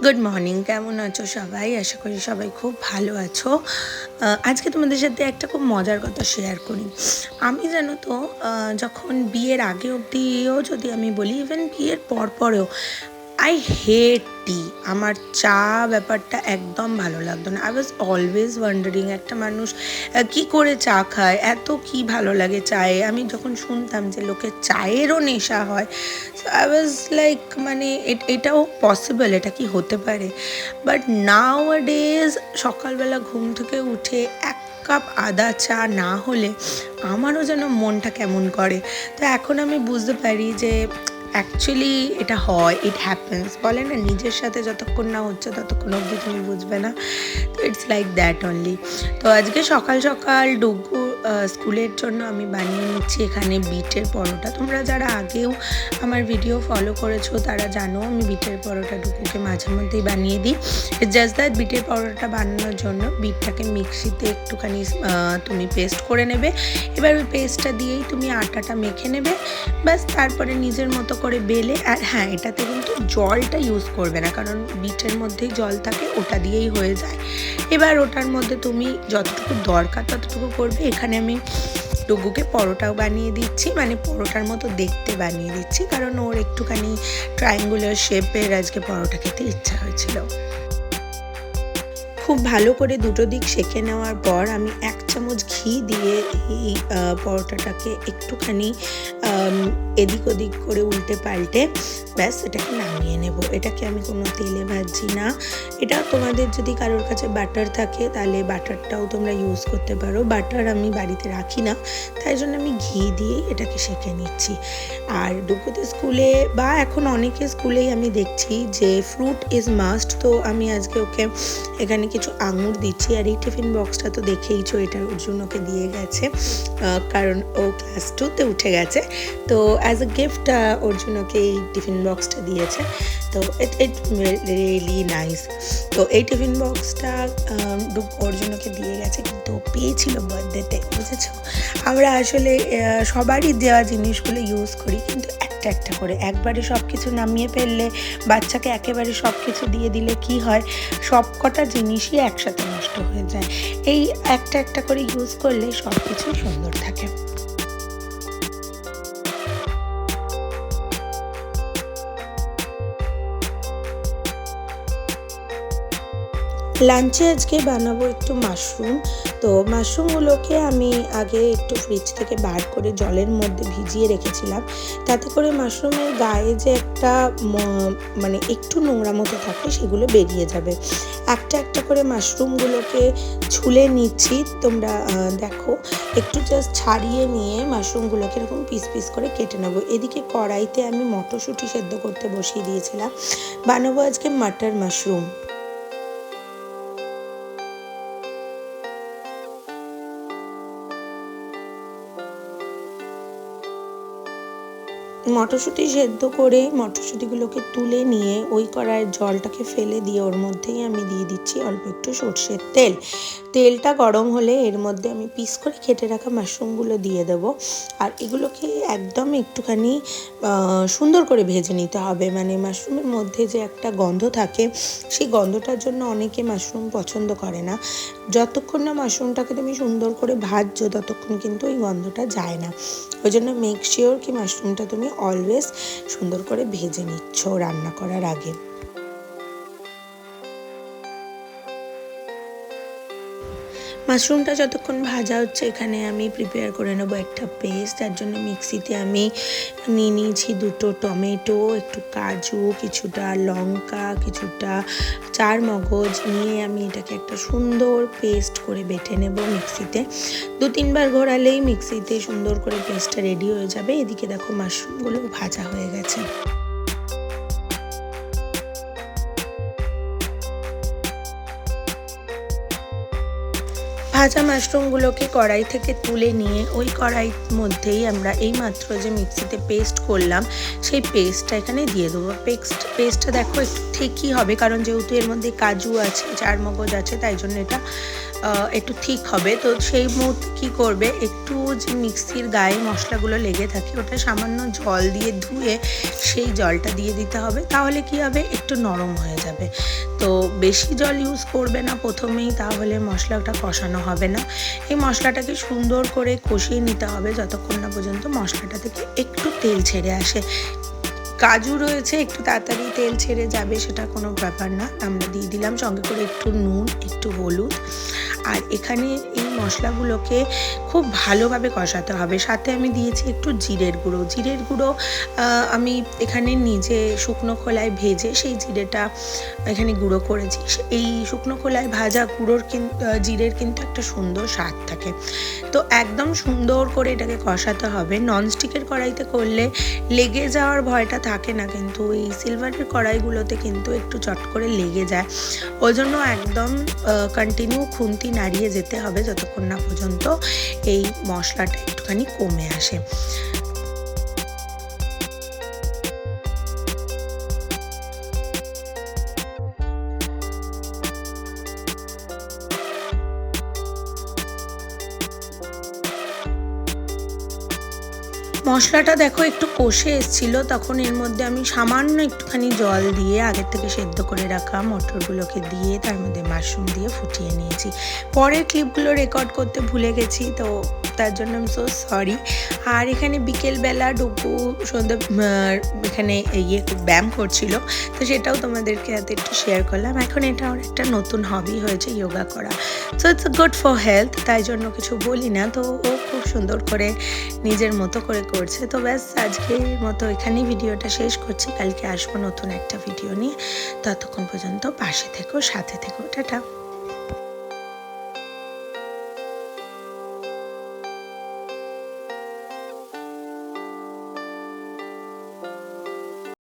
Good morning, কেমন আছো সবাই? আশা করি সবাই খুব ভালো আছো। আজকে তোমাদের সাথে একটা খুব মজার কথা শেয়ার করি। আমি জানো তো, যখন বিয়ের আগে অবধিও যদি আমি বলি, ইভেন বিয়ের পরেও আই হেট টি। আমার চা ব্যাপারটা একদম ভালো লাগতো না। আই ওয়াজ অলওয়েজ ওয়ান্ডারিং, একটা মানুষ কি করে চা খায়, এত কি ভালো লাগে চায়ে। আমি যখন শুনতাম যে লোকের চায়েরও নেশা হয়, সো আই ওয়াজ লাইক, মানে এটাও পসিবল, এটা কি হতে পারে? বাট নাও আ ডেজ সকালবেলা ঘুম থেকে উঠে এক কাপ আদা চা না হলে আমারও যেন মনটা কেমন করে। তো এখন আমি বুঝতে পারি যে অ্যাকচুয়ালি এটা হয়, ইট হ্যাপেন্স। বলে না, নিজের সাথে যতক্ষণ না হচ্ছে ততক্ষণ অবধি তুমি বুঝবে না। তো ইটস লাইক দ্যাট অনলি। তো আজকে সকাল সকাল ডুগু স্কুলের জন্য আমি বানিয়ে নিচ্ছি এখানে বিটের পরোটা। তোমরা যারা আগেও আমার ভিডিও ফলো করেছো তারা জানো আমি বিটের পরোটা ডুগুকে মাঝে মধ্যেই বানিয়ে দিই। জাস্ট দ্যাট, বিটের পরোটা বানানোর জন্য বিটটাকে মিক্সিতে একটুখানি তুমি পেস্ট করে নেবে। এবার ওই পেস্টটা দিয়েই তুমি আটাটা মেখে নেবে, ব্যাস। তারপরে নিজের মতো করে বেলে, আর হ্যাঁ, এটাতে কিন্তু জলটা ইউজ করবে না, কারণ বিটের মধ্যেই জল থাকে, ওটা দিয়েই হয়ে যায়। এবার ওটার মধ্যে তুমি যতটুকু দরকার ততটুকু করবে। এখানে আমি ডুগুকে পরোটাও বানিয়ে দিচ্ছি, মানে পরোটার মতো দেখতে বানিয়ে দিচ্ছি, কারণ ওর একটুখানি ট্রায়াঙ্গুলার শেপের আজকে পরোটা খেতে ইচ্ছা হয়েছিল। খুব ভালো করে দুটো দিক সেঁকে নেওয়ার পর আমি 1 চামচ ঘি দিয়ে এই পরোটাটাকে একটুখানি এদিক ওদিক করে উল্টে পাল্টে ব্যাস এটাকে নামিয়ে নেব। এটাকে আমি কোনো তেলে ভাজছি না। এটা তোমাদের যদি কারোর কাছে বাটার থাকে তাহলে বাটারটাও তোমরা ইউজ করতে পারো। বাটার আমি বাড়িতে রাখি না, তাই জন্য আমি ঘি দিয়েই এটাকে সেঁকে নিচ্ছি। আর ডুগুতে স্কুলে বা এখন অনেকে স্কুলেই আমি দেখছি যে ফ্রুট ইজ মাস্ট। তো আমি আজকে ওকে এখানে কিছু আঙুর দিচ্ছি। আর এই টিফিন বক্সটা তো দেখেইছো, এটা অর্জুন ওকে দিয়ে গেছে, কারণ ও ক্লাস 2-তে উঠে গেছে। তো অ্যাজ এ গিফট অর্জুন ওকে এই টিফিন বক্সটা দিয়েছে। তো ইট রিয়েলি নাইস। তো এই টিফিন বক্সটা অর্জুন ওকে দিয়ে গেছে, কিন্তু ও পেয়েছিল বার্থডেতে, বুঝেছো? আমরা আসলে সবারই দেওয়া জিনিসগুলো ইউজ করি, কিন্তু একটা একটা করে। একবারে সব কিছু নামিয়ে ফেললে, বাচ্চাকে একেবারে সব কিছু দিয়ে দিলে কি হয়, সব কটা জিনিসই একসাথে নষ্ট হয়ে যায়। এই একটা একটা করে ইউজ করলে সব কিছু সুন্দর থাকে। লাঞ্চে আজকে বানাবো একটু মাশরুম। তো মাশরুমগুলোকে আমি আগে একটু ফ্রিজ থেকে বার করে জলের মধ্যে ভিজিয়ে রেখেছিলাম, তাতে করে মাশরুমের গায়ে যে একটা মানে একটু নোংরা মতো থাকে সেগুলো বেরিয়ে যাবে। একটা একটা করে মাশরুমগুলোকে ছুলে নিচ্ছি। তোমরা দেখো, একটু জাস্ট ছাড়িয়ে নিয়ে মাশরুমগুলোকে এরকম পিস পিস করে কেটে নেবো। এদিকে কড়াইতে আমি মটরশুঁটি সেদ্ধ করতে বসিয়ে দিয়েছিলাম। বানাবো আজকে মাটার মাশরুম। মটরশুঁটি সেদ্ধ করে মটরশুঁটিগুলোকে তুলে নিয়ে ওই কড়াইয়ের জলটাকে ফেলে দিয়ে ওর মধ্যেই আমি দিয়ে দিচ্ছি অল্প একটু সর্ষের তেল। তেলটা গরম হলে এর মধ্যে আমি পিস করে কেটে রাখা মাশরুমগুলো দিয়ে দেব। আর এগুলোকে একদম একটুখানি সুন্দর করে ভেজে নিতে হবে। মানে মাশরুমের মধ্যে যে একটা গন্ধ থাকে, সেই গন্ধটার জন্য অনেকে মাশরুম পছন্দ করে না। যতক্ষণ না মাশরুমটাকে তুমি সুন্দর করে ভাজছো ততক্ষণ কিন্তু ওই গন্ধটা যায় না। ওই জন্য মেক শিওর কি মাশরুমটা তুমি অলওয়েজ সুন্দর করে ভেজে নিচ্ছ রান্না করার আগে। মাশরুমটা যতক্ষণ ভাজা হচ্ছে, এখানে আমি প্রিপেয়ার করে নেবো একটা পেস্ট। তার জন্য মিক্সিতে আমি নিয়ে নিয়েছি 2টো টমেটো, একটু কাজু, কিছুটা লঙ্কা, কিছুটা চার মগজ নিয়ে আমি এটাকে একটা সুন্দর পেস্ট করে বেটে নেব মিক্সিতে। 2-3 বার ঘোরালেই মিক্সিতে সুন্দর করে পেস্টটা রেডি হয়ে যাবে। এদিকে দেখো মাশরুমগুলো ভাজা হয়ে গেছে। ভাজা মাশরুমগুলোকে কড়াই থেকে তুলে নিয়ে ওই কড়াইর মধ্যেই আমরা এইমাত্র যে মিক্সিতে পেস্ট করলাম সেই পেস্টটা এখানে দিয়ে দেবো। পেস্টটা দেখো একটু ঠিকই হবে, কারণ যেহেতু এর মধ্যে কাজু আছে, চারমগজ আছে, তাই জন্য এটা একটু ঠিক হবে। তো সেই মুহূর্তে কী করবে, একটু যে মিক্সির গায়ে মশলাগুলো লেগে থাকে ওটা সামান্য জল দিয়ে ধুয়ে সেই জলটা দিয়ে দিতে হবে। তাহলে কী হবে, একটু নরম হয়ে যাবে। তো বেশি জল ইউজ করবে না প্রথমেই, তাহলে মশলাটা কষানো হবে না। এই মশলাটাকে সুন্দর করে কষিয়ে নিতে হবে যতক্ষণ না পর্যন্ত মশলাটা থেকে একটু তেল ছেড়ে আসে। কাজু রয়েছে, একটু তাড়াতাড়ি তেল ছেড়ে যাবে, সেটা কোনো ব্যাপার না। আমরা দিয়ে দিলাম সঙ্গে করে একটু নুন, একটু হলুদ। আর এখানে এই মশলাগুলোকে খুব ভালোভাবে কষাতে হবে। সাথে আমি দিয়েছি একটু জিরের গুঁড়ো। জিরের গুঁড়ো আমি এখানে নিজে শুকনো খোলায় ভেজে সেই জিরেটা এখানে গুঁড়ো করেছি। এই শুকনো খোলায় ভাজা গুঁড়োর জিরের কিন্তু একটা সুন্দর স্বাদ থাকে। তো একদম সুন্দর করে এটাকে কষাতে হবে। ননস্টিকের কড়াইতে করলে লেগে যাওয়ার ভয়টা থাকে না, কিন্তু এই সিলভারের কড়াইগুলোতে কিন্তু একটু চট করে লেগে যায়। ওই জন্য একদম কন্টিনিউ খুন্তি নাড়িয়ে যেতে হবে যতক্ষণ না পর্যন্ত এই মশলাটা একটুখানি কমে আসে। মশলাটা দেখো একটু কষে এসেছিলো, তখন এর মধ্যে আমি সামান্য একটুখানি জল দিয়ে আগের থেকে সেদ্ধ করে রাখা মটরগুলোকে দিয়ে তার মধ্যে মাশরুম দিয়ে ফুটিয়ে নিয়েছি। পরের ক্লিপগুলো রেকর্ড করতে ভুলে গেছি, তো তার জন্য আমি সো সরি। আর এখানে বিকেলবেলা ডুগু সন্ধ্যে এখানে ব্যায়াম করছিল, তো সেটাও তোমাদেরকে হাতে একটু শেয়ার করলাম। এখন এটা আমার একটা নতুন হবি হয়েছে যোগা করা। So it's good for health, তাই জন্য কিছু বলি না। তো ও খুব সুন্দর করে নিজের মতো করে করছে। তো ব্যাস আজকের মতো এখানেই ভিডিওটা শেষ করছি। কালকে আসবো নতুন একটা ভিডিও নিয়ে। ততক্ষণ পর্যন্ত পাশে থেকো, সাথে থেকো। টাটা।